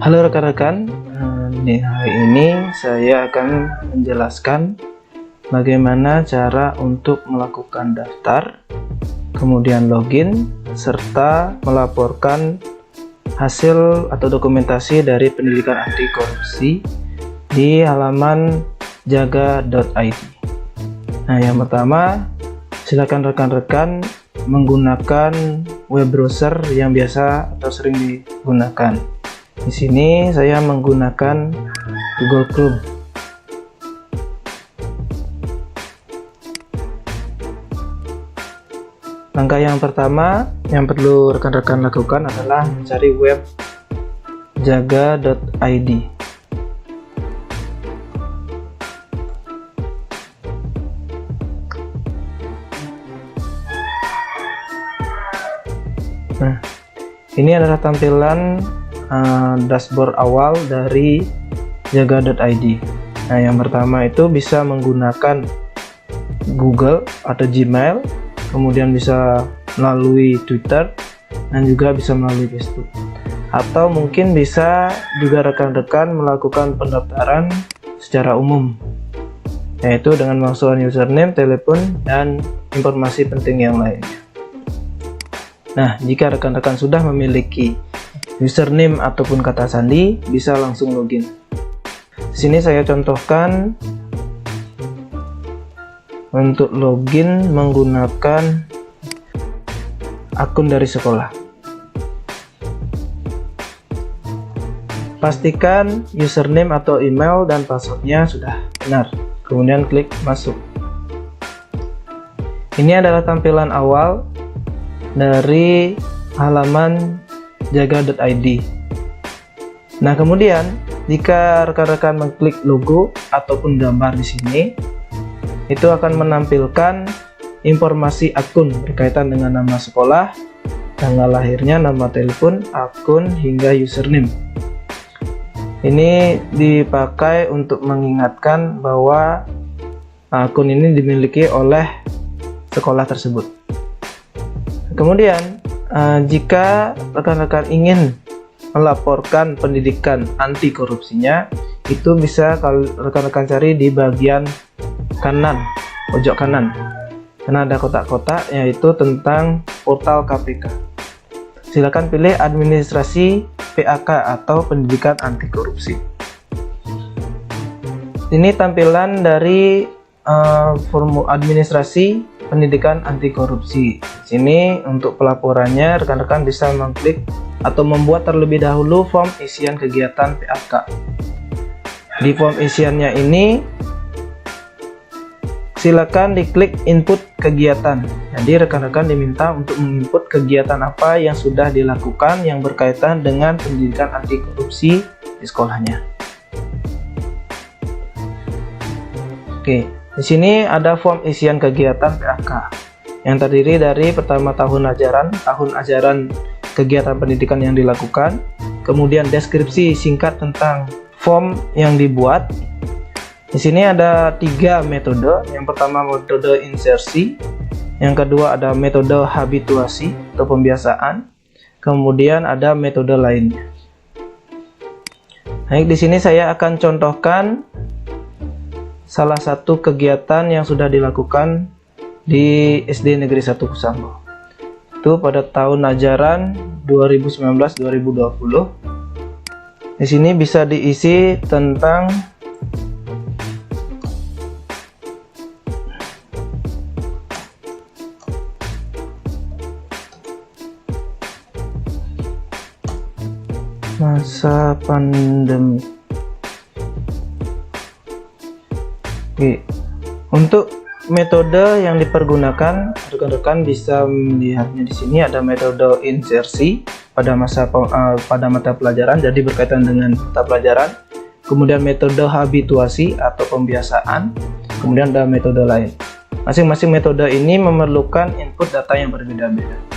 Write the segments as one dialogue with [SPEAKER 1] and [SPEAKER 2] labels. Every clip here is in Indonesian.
[SPEAKER 1] Halo rekan-rekan, hari ini saya akan menjelaskan bagaimana cara untuk melakukan daftar, kemudian login, serta melaporkan hasil atau dokumentasi dari pendidikan anti korupsi di halaman jaga.id. Nah, yang pertama, silakan rekan-rekan menggunakan web browser yang biasa atau sering digunakan. Di sini saya menggunakan Google Chrome. Langkah yang pertama yang perlu rekan-rekan lakukan adalah mencari web jaga.id. Nah, ini adalah tampilan dashboard awal dari jaga.id. Nah, yang pertama itu bisa menggunakan Google atau Gmail, kemudian bisa melalui Twitter, dan juga bisa melalui Facebook. Atau mungkin bisa juga rekan-rekan melakukan pendaftaran secara umum, yaitu dengan memasukkan username, telepon, dan informasi penting yang lainnya. Nah, jika rekan-rekan sudah memiliki username ataupun kata sandi, bisa langsung login. Di sini saya contohkan untuk login menggunakan akun dari sekolah. Pastikan username atau email dan passwordnya sudah benar, kemudian klik masuk. Ini adalah tampilan awal dari halaman jaga.id. Nah, kemudian jika rekan-rekan mengklik logo ataupun gambar di sini, itu akan menampilkan informasi akun berkaitan dengan nama sekolah, tanggal lahirnya, nama telepon, akun, hingga username. Ini dipakai untuk mengingatkan bahwa akun ini dimiliki oleh sekolah tersebut. Kemudian jika rekan-rekan ingin melaporkan pendidikan anti korupsinya, itu bisa rekan-rekan cari di bagian kanan, pojok kanan, karena ada kotak-kotak yaitu tentang portal KPK. Silakan pilih administrasi PAK atau pendidikan anti korupsi. Ini tampilan dari formulir administrasi pendidikan anti korupsi. Di sini untuk pelaporannya rekan-rekan bisa mengklik atau membuat terlebih dahulu form isian kegiatan PAK. Di form isiannya ini silakan diklik input kegiatan. Jadi rekan-rekan diminta untuk menginput kegiatan apa yang sudah dilakukan yang berkaitan dengan pendidikan anti korupsi di sekolahnya. Oke, di sini ada form isian kegiatan PAK yang terdiri dari pertama tahun ajaran kegiatan pendidikan yang dilakukan, kemudian deskripsi singkat tentang form yang dibuat. Di sini ada 3 metode. Yang pertama metode insersi, yang kedua ada metode habituasi atau pembiasaan, kemudian ada metode lainnya. Baik, di sini saya akan contohkan salah satu kegiatan yang sudah dilakukan di SD Negeri 1 Kusambo. Itu pada tahun ajaran 2019-2020. Di sini bisa diisi tentang masa pandemi. Oke. Untuk metode yang dipergunakan, rekan-rekan bisa melihatnya di sini ada metode insersi pada mata pelajaran, jadi berkaitan dengan mata pelajaran. Kemudian metode habituasi atau pembiasaan, kemudian ada metode lain. Masing-masing metode ini memerlukan input data yang berbeda-beda.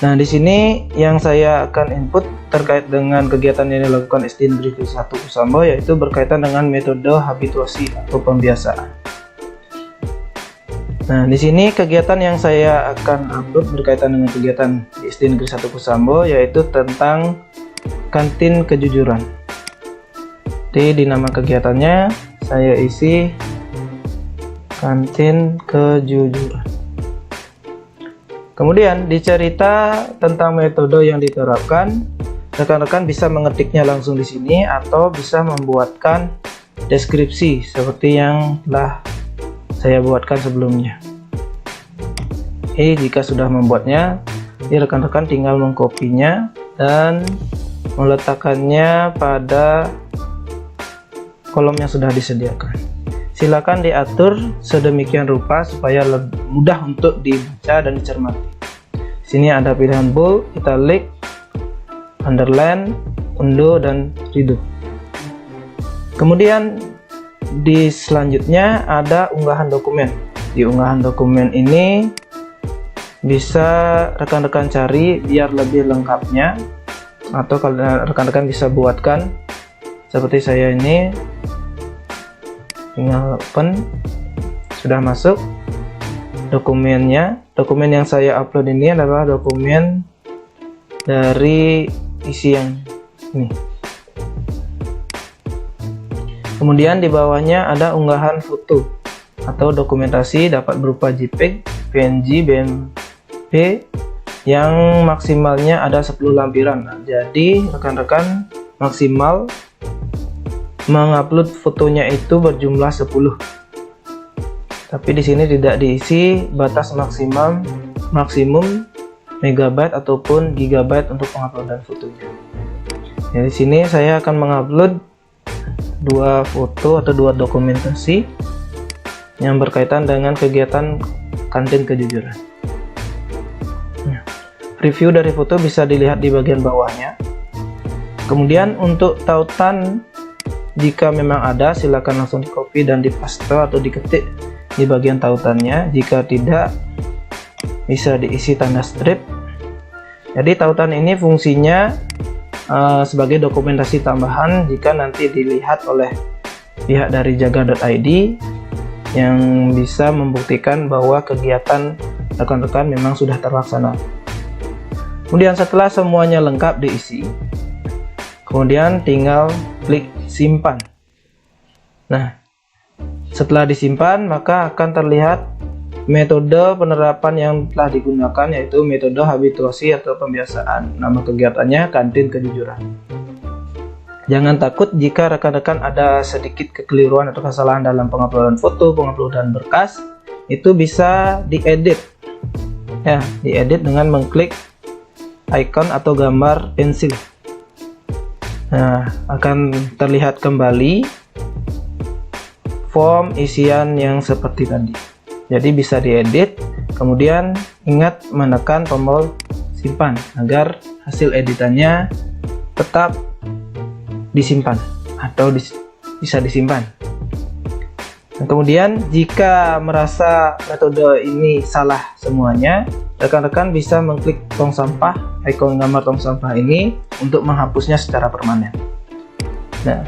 [SPEAKER 1] Nah, di sini yang saya akan input terkait dengan kegiatan yang dilakukan SD Negeri 1 Kusambo, yaitu berkaitan dengan metode habituasi atau pembiasaan. Nah, di sini kegiatan yang saya akan upload berkaitan dengan kegiatan di SD Negeri 1 Kusambo, yaitu tentang kantin kejujuran. Jadi di nama kegiatannya saya isi kantin kejujuran. Kemudian di cerita tentang metode yang diterapkan, rekan-rekan bisa mengetiknya langsung di sini atau bisa membuatkan deskripsi seperti yang telah saya buatkan sebelumnya. Jika sudah membuatnya, rekan-rekan tinggal mengkopinya dan meletakkannya pada kolom yang sudah disediakan. Silakan diatur sedemikian rupa supaya lebih mudah untuk dibaca dan dicermati. Sini ada pilihan bold, italic, underline, undo, dan redo. Kemudian di selanjutnya ada unggahan dokumen. Di unggahan dokumen ini bisa rekan-rekan cari biar lebih lengkapnya, atau kalau rekan-rekan bisa buatkan seperti saya ini, tinggal open, sudah masuk dokumennya. Dokumen yang saya upload ini adalah dokumen dari isi yang ini. Kemudian di bawahnya ada unggahan foto atau dokumentasi, dapat berupa JPEG, PNG, BMP yang maksimalnya ada 10 lampiran. Nah, jadi rekan-rekan maksimal mengupload fotonya itu berjumlah 10. Tapi di sini tidak diisi batas maksimum megabyte ataupun gigabyte untuk penguploadan fotonya. Jadi di sini saya akan mengupload 2 foto atau 2 dokumentasi yang berkaitan dengan kegiatan kantin kejujuran. Preview dari foto bisa dilihat di bagian bawahnya. Kemudian untuk tautan, jika memang ada, silakan langsung di copy dan di paste atau diketik di bagian tautannya. Jika tidak, bisa diisi tanda strip. Jadi tautan ini fungsinya sebagai dokumentasi tambahan jika nanti dilihat oleh pihak dari jaga.id yang bisa membuktikan bahwa kegiatan rekan-rekan memang sudah terlaksana. Kemudian setelah semuanya lengkap diisi, kemudian tinggal klik simpan. Nah, setelah disimpan maka akan terlihat metode penerapan yang telah digunakan, yaitu metode habituasi atau pembiasaan. Nama kegiatannya kantin kejujuran. Jangan takut jika rekan-rekan ada sedikit kekeliruan atau kesalahan dalam penguploadan foto, penguploadan berkas, itu bisa diedit. Ya, diedit dengan mengklik icon atau gambar pensil. Nah, akan terlihat kembali form isian yang seperti tadi. Jadi bisa diedit, kemudian ingat menekan tombol simpan agar hasil editannya tetap disimpan atau bisa disimpan. Dan kemudian jika merasa metode ini salah semuanya, rekan-rekan bisa mengklik tong sampah, ikon gambar tong sampah ini untuk menghapusnya secara permanen. Nah,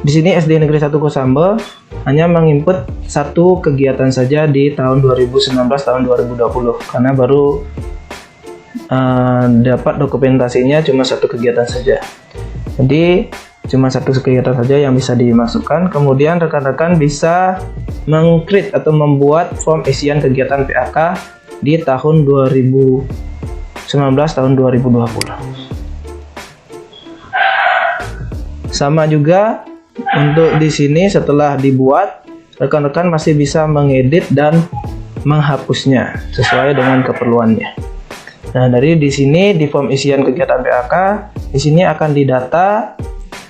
[SPEAKER 1] di sini SD Negeri 1 Kusambo hanya menginput satu kegiatan saja di tahun 2019 tahun 2020 karena baru dapat dokumentasinya cuma satu kegiatan saja. Jadi cuma satu kegiatan saja yang bisa dimasukkan. Kemudian rekan-rekan bisa meng-create atau membuat form isian kegiatan PAK di tahun 2019 tahun 2020. Sama juga untuk di sini, setelah dibuat, rekan-rekan masih bisa mengedit dan menghapusnya sesuai dengan keperluannya. Nah, dari di sini di form isian kegiatan PAK, di sini akan didata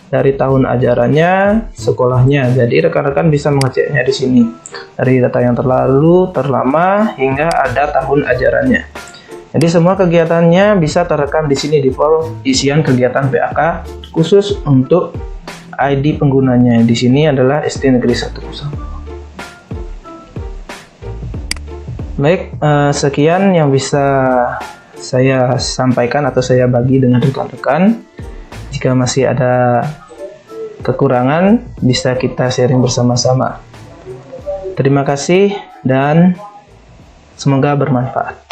[SPEAKER 1] dari tahun ajarannya, sekolahnya. Jadi rekan-rekan bisa mengeceknya di sini dari data yang terlalu, terlama hingga ada tahun ajarannya. Jadi semua kegiatannya bisa terekam di sini di form isian kegiatan PAK khusus untuk ID penggunanya. Di sini adalah SD Negeri 1 Kusambo. Baik, sekian yang bisa saya sampaikan atau saya bagi dengan rekan-rekan. Jika masih ada kekurangan, bisa kita sharing bersama-sama. Terima kasih dan Semoga bermanfaat.